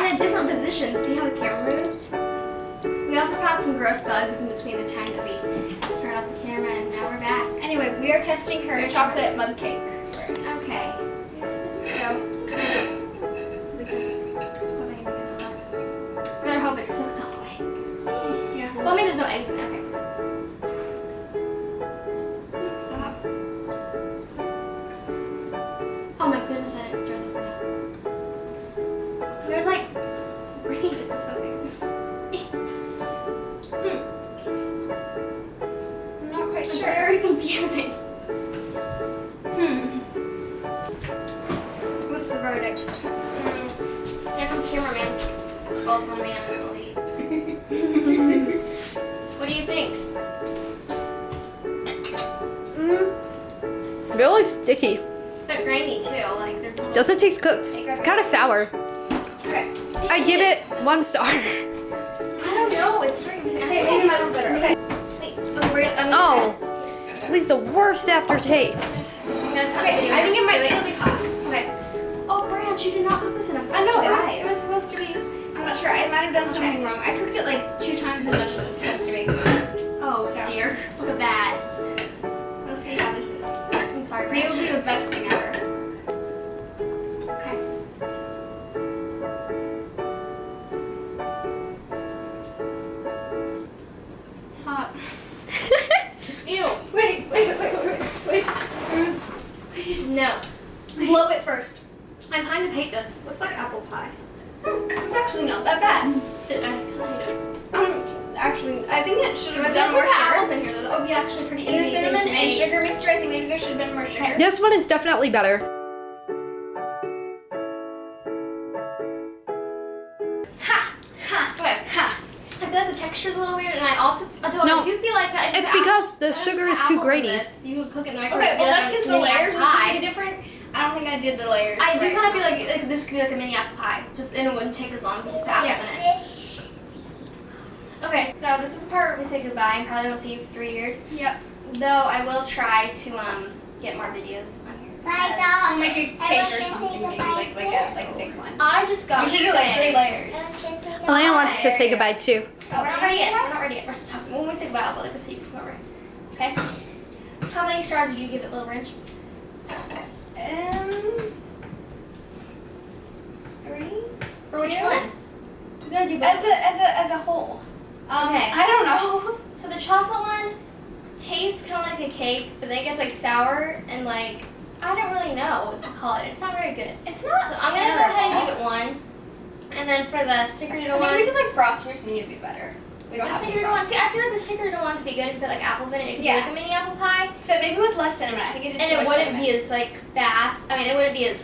in a different position. See how the camera moved? We also found some gross bugs in between the time that we turned off the camera, and now we're back. Anyway, we are testing her chocolate mug cake first. Okay. So, what am I gonna do? I better hope it's cooked all the way. Yeah. Well, I mean, there's no eggs in it. Okay. Stop. Oh my goodness, I didn't stir this enough. There's like brain bits or something. I'm not quite It's sure. very confusing. What's the verdict? Here comes cameraman. Well, it's not a man, it's a lady. What do you think? Really sticky. But grainy too. Like there's little- Doesn't taste cooked. It's kind of sour. Okay. I give it 1 star. I don't know. It's very confusing. Okay, maybe my one's better. Okay. Wait. I'm Oh, at least the worst aftertaste. Okay, I think it might still be hot. Okay. Oh, Branch, you did not cook this enough. I know, it was supposed to be, I'm not sure, I might have done something wrong. I cooked it like 2 times as much as it's supposed to be. Oh, So. dear. Look at that. We'll see how this is. I'm sorry, Maybe Branch. it'll be the best thing ever. Okay. Hot. Ew. Wait. No. Blow it first. I kind of hate this. Looks like apple pie. It's actually not that bad. I kind of hate it. Actually, I think it should I have feel done more like the apples sugar. in here though. That would be actually pretty In the easy thing cinnamon to and make. sugar mixture, I think maybe there should have been more sugar. This one is definitely better. Okay. Ha! I feel like the texture's a little weird, and I also No, I do feel like that. It's because the sugar is too grainy. You could cook it in the microwave. Okay, well that's because the mini layers apple are pie. supposed to be different. I don't think I did the layers. I do right. kind of feel like this could be like a mini apple pie, just and it wouldn't take as long as just the apples in it. Okay, so this is the part where we say goodbye and probably won't see you for 3 years. Yep. Though I will try to get more videos on here. We'll make a cake or something, maybe like a big one. I just got. We should do like 3 layers. Elena wants to say goodbye too. Oh, we're not ready yet. We're not ready yet. We're still talking. When we say goodbye, I'll go like this so you can come over. Okay. How many stars would you give it, Little Wrench? 3. For which 2? one? We gotta do both. As a whole. Okay. I don't know. So the chocolate one tastes kind of like a cake, but then it gets like sour and like I don't really know what to call it. It's not very good. It's not. So I'm gonna go ahead and give it 1. And then for the snickerdoodle I one, think we did like frosting or something. It'd be better. We don't the have to do snickerdoodle one. See, frosting. I feel like the snickerdoodle one could be good if you put like apples in it. It could Yeah. be like a mini apple pie, So maybe with less cinnamon. I think it did and too it much wouldn't cinnamon. be as like fast. I mean, it wouldn't be as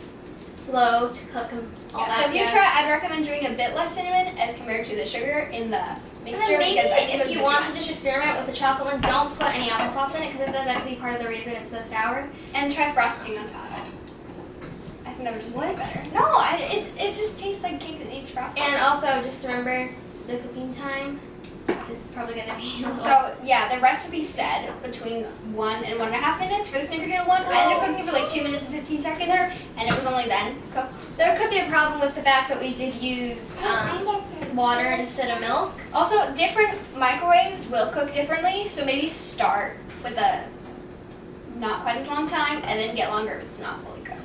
slow to cook and all Yeah, that. so if you jazz. try, I'd recommend doing a bit less cinnamon as compared to the sugar in the And mixture then maybe because I think it was if you a bit want too to much. just experiment with the chocolate one, don't put any applesauce in it because that could be part of the reason it's so sour. And try frosting on top. I think that would just What? be better. No, it just tastes like cake that needs frosting. And also, just remember the cooking time is probably going to be a little. So yeah, the recipe said between 1 and 1.5 minutes for the snickerdoodle one. I ended up cooking for like 2 minutes and 15 seconds, and it was only then cooked. So There could be a problem with the fact that we did use water instead of milk. also different microwaves will cook differently. So maybe start with a not quite as long time, and then get longer if it's not fully cooked.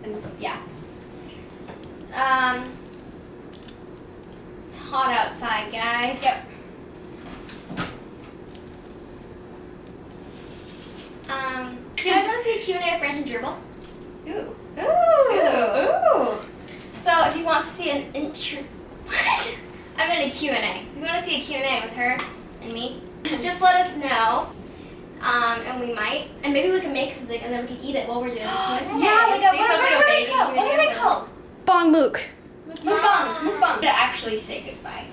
And yeah. It's hot outside, guys. Yep. You guys want to see a Q&A with Branch and Gerbil? Ooh. Ooh. So if you want to see an intro, what? I'm in a Q&A. If you want to see a Q&A with her and me, just let us know. And we might, and maybe we can make something and then we can eat it while we're doing the Q&A. Yeah, like a, See, sounds like a baking what are they video. called? Bong mook. Mukbang. To actually say goodbye.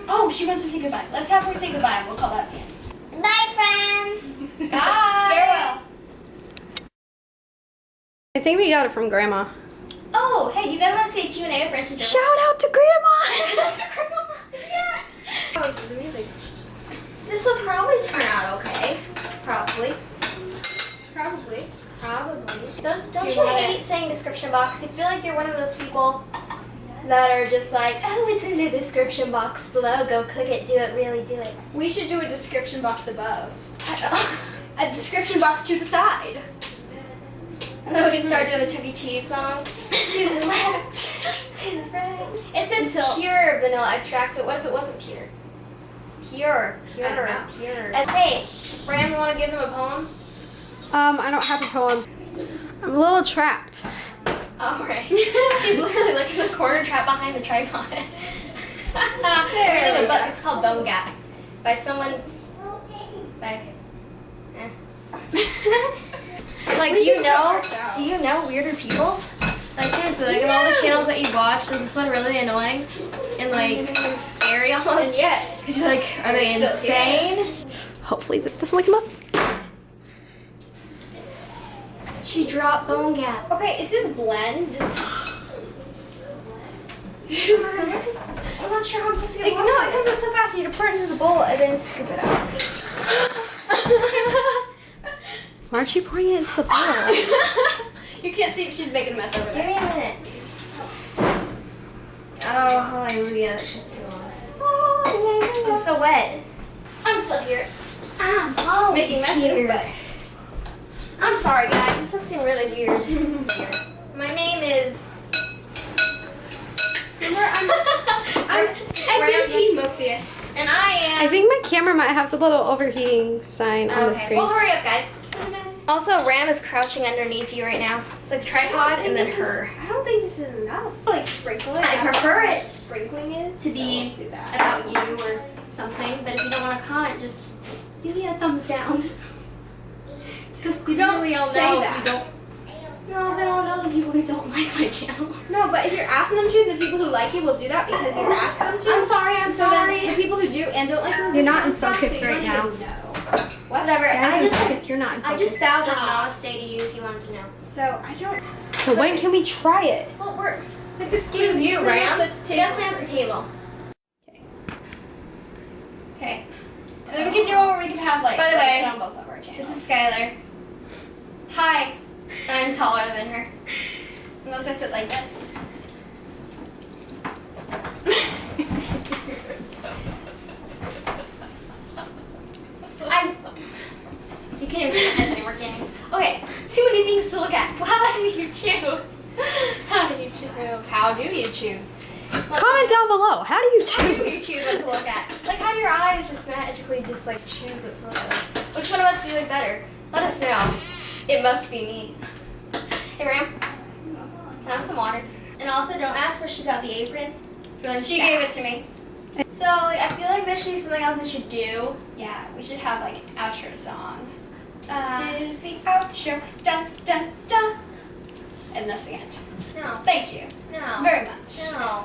Oh, she wants to say goodbye. Let's have her say goodbye and we'll call that the end. Bye, friends. Bye. Farewell. I think we got it from Grandma. Oh, hey, do you guys want to see a Q&A with Branch and Gerbil? Shout out to Grandma! That's a grandma. Yeah. Oh, this is amazing. This will probably turn out okay. Probably. Probably. Don't You you want hate it? saying description box? You feel like you're one of those people that are just like, oh, it's in the description box below. Go click it, do it, really do it. We should do a description box above. A description box to the side. And then we can start doing the Chuck E. Cheese song. To the left, to the right. It says pure vanilla extract, but what if it wasn't pure? Pure. I don't know. And hey, Ram, you want to give them a poem? I don't have a poem. I'm a little trapped. Oh, right. She's literally like in the corner trapped behind the tripod. There Reading we a book. go. It's called Bone Gap by someone. By. Like, do you know weirder people? Like, seriously, like in all the channels that you watch, is this one really annoying and like scary almost? And yet, Because you're like, are they You're still here. insane? Hopefully this doesn't wake him up. She dropped Bone Gap. okay, it says blend. I'm not sure how I'm supposed to Like, get no, it comes out so fast. You need to pour it into the bowl and then scoop it out. Why aren't you pouring it into the bowl? You can't see, but she's making a mess over Give there. me a minute. Oh, hallelujah. That took too long. I'm so wet. I'm still here. I'm always Making messes, here. but I'm sorry, guys. This must seem really weird. My name is. I'm Ram. Teen Morpheus. And I am. I think my camera might have the little overheating sign on the Okay. screen. Well, hurry up, guys. Also, Ram is crouching underneath you right now. It's like a tripod and then her. I don't think this is enough. Like sprinkle it. I don't know prefer how much it sprinkling is to so be we'll do that. about you or something. But if you don't want to comment, just give me a thumbs down. Because clearly I'll say know that. if you don't. No, then I'll know the people who don't like my channel. No, but if you're asking them to, the people who like it will do that because you asked them to. I'm sorry, I'm So then sorry. the people who do and don't like it will You're give not them in focus feedback, so you right don't now. even know. Whatever. Guys, I just focus. You're not in I focus. just bowed like namaste to you if you wanted to know. So I don't. So when can we try it? Well, we're. Excuse you, clean Ram. up the We gotta table clean up the table. Okay. And then we can do one where we can have like. By the way, put on both of our channels. This is Skylar. Hi. I'm taller than her. Unless I sit like this. You can't even see my head anymore, can you? Okay, too many things to look at. How do you choose? How do you choose? How do you choose? Comment down below. How do you How do you choose? choose what to look at? Like, how do your eyes just magically just like choose what to look at? Which one of us do you like better? Let us know. It must be me. Hey, Ram. Can I have some water? And also, don't ask where she got the apron. It's really She sad. gave it to me. So, like, I feel like there should be something else I should do. Yeah, we should have like an outro song. Uh, This is the outro. Dun dun dun. And that's the end. No. Thank you No. very much. No.